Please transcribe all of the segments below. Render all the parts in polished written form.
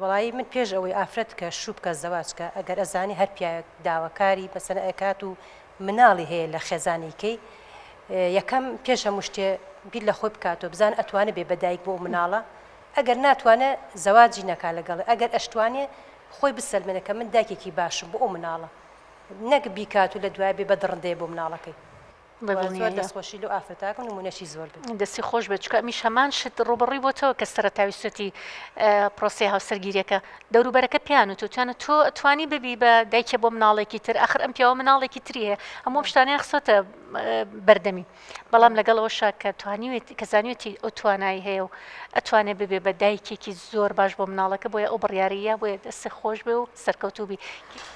وڵایی من پێش ئەوەی ئافرەت کە شوو بکە زەواجکە ئەگەر ئەزانی هەر پیاوێک داواکاری مەسەلە ئەکات و مناڵی هەیە لە خێزانێکەی یەکەم پێش هەموو شتێ بیر لە خۆی بکاتەوە بزان ئەتوانێت بێ بەدایک بۆ مناڵە ئەگەر ناتوانێت زەواجی نەکا لەگەڵ ئەگەر ئەشتوانێ خۆی بسەلمێنە کە من دایکێکی باشم بۆ ئەو مناڵە نەک بیکات و لە دوای بێ بە دڕندەیە بۆ مناڵەکەی زۆر دەستخۆشی لە ئافرەتاکەن نمونەشی زۆر بێت دەستی خۆش بێت چکە میش هەمان شت ڕوبڕی بۆتەوە کە سەرەتاوی سوەتی پرۆسی هاوسەرگیریەکە دەوروبەرەکە پیان و توانێت تۆ ئەتوانی ببی بە دایکە بۆ مناڵێکی تر ئەخر ئەم پیاوە مناڵێکی تریە هەموو شتانیان خسۆتە بەردەمی بەڵام لەگەڵەوەشا کە توانیوێت کە زانیوێتی ئەو توانایی هەیە و ئەتوانێت ببێ بە دایکێکی زۆر باش بۆ مناڵەکە بۆیە ئەو بڕیاریە بۆیە دەستی خۆش بێ و سەرکەوتوبی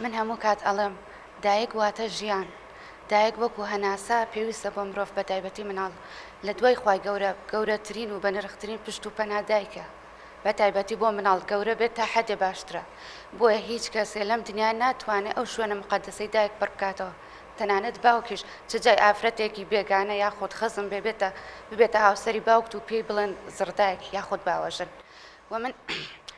من هەموو کات ئەڵێم دایک واتە ژیان دایک وەکو هەناسا پێویستە بۆ مرۆڤ بە تایبەتی مناڵ لە دوای خوای گەورەترین و بە نرخترین پشت و پەنا دایکە بە تایبەتی بۆ مناڵ گەورە بێت تا حەدێ باشترە بۆیە هیچ کەسێ لەم دنیا ناتوانێت ئەو شوێنە مقدسەی دایک بڕکاتەوە تەنانەت باوکیش چ جای ئافرەتێکی بێگانە یاخود خزم ببێتە هاوسەری باوکت و پێی بڵێن زردایک یاخود باوەژن و من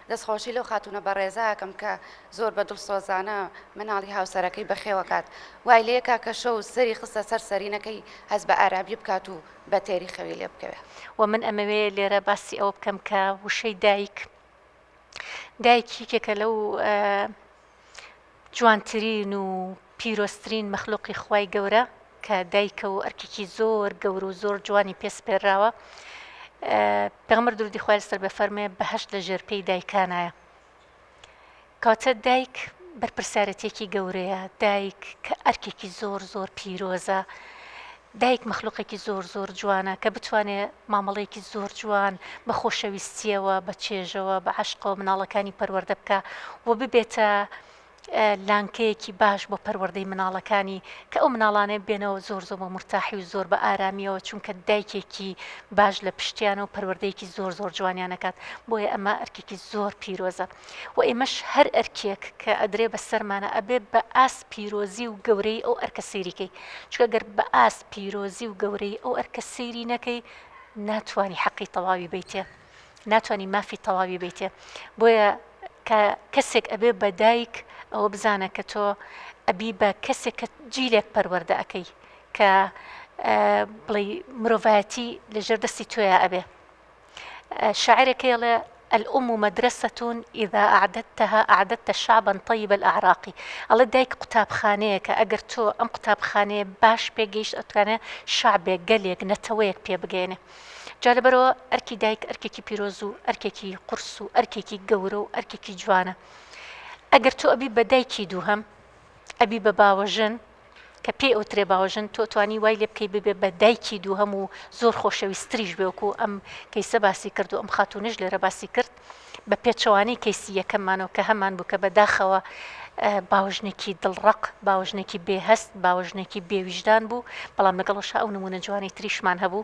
دەستخۆشی لەو خاتونە بە ڕێزاکەم کە زۆر بە دڵسۆزانە مناڵی هاوسەرەکەی بەخێوەکات وای لێکا کە شەو سەری خستە سەر سەرینەکەی هەز بە ئارابی بکات و بە تێری خەوی لێ بکەوێت و من ئەمەوێ لێرە باسی ئەوە بکەم کە وشەی دایکێکە لەو جوانترین و پیرۆسترین مەخلوقی خوای گەورە کە دایکە و ئەرکێکی زۆر گەور و زۆر جوانی پێسپێراوە پێغەمبەر درودی خوای لەسەر بفەرمێ بەهەشت لە ژێرپێی دایکانایە کاتە دایک بەرپرسارەتێکی گەورەیە دایک کە ئەرکێکی زۆر زۆر پیرۆزە دایک مەخلوقێکی زۆر زۆر جوانە کە بتوانێت مامەڵەیەکی زۆر جوان بە خۆشەویستیەوە بە چێژەوە بە عەشقەوە مناڵەکانی پەروەردە بکە و ببێتە لانکەیەکی باش بۆ پەروەردەی مناڵەکانی کە ئەو مناڵانێ بێنەوە زۆر زۆر بە مرتاحی و زۆر بە ئارامیەوە چونکە دایکێکی باش لە پشتیانە و پەروەردەیەکی زۆر زۆر جوانیانەکات بۆیە ئەمە ئەرکێکی زۆر پیرۆزە و ئێمەش هەر ئەرکێک کە ئەدرێ بە سەرمانە ئەبێ بە ئاس پیرۆزی و گەورەی ئەو ئەرکە سەیریکەی چونکە گەر بە ئاس پیرۆزی و گەورەی ئەو ئەرکە سەیری نەکەی ناتوانی حەقی تەواوی بیتێ ناتوانی مافی تەواوی بیتێ بۆیە کە کەسێک ئەبێ بە دایک ئەوە بزانە کە تۆ ئەبی بە کەسێک کە جیلێک پەروەردە ئەەکەی کە بڵێ مرۆڤایەتی لەژێر دەستی تۆیە ئەبێ شاعرێکەڵێ الأم مدرسة إذا أعددتها أعددت شعبا طيب الأعراق الله دایک قوتابخانەیە کە ئەگەر تۆ ئەم قوتابخانەیە باش پێگەیشت ئەتوانێت شعبێک گەلێک نەتەوەیەک پێ بگەێنێ جا لەبەرەوە ئەرکی دایک ئەرکێکی پیرۆز و ئەرکێکی قورس و ئەرکێکی گەورە و ئەرکێکی جوانە ئەگەر تۆ ئەبی بە دایکی دووهەم ئەبی بە باوەژن کە پێی ئەوترێ باوەژن تۆ توانی وای لێ بکەی ببێ بە دایکی دووهەم و زۆر خۆشەویستریش بێوەکو ئەم کەیسە باسی کرد و ئەم خاتونش لێرە باسی کرد بە پێچەوانی کەیسی یەکەممانەوە کە هەمان بوو کە بەداخەوە باوەژنێکی دڵڕق باوەژنێکی بێهەست باوەژنێکی بێویژدان بوو بەڵام لەگەڵەوەش ئەو نمونە جوانی تریشمان هەبوو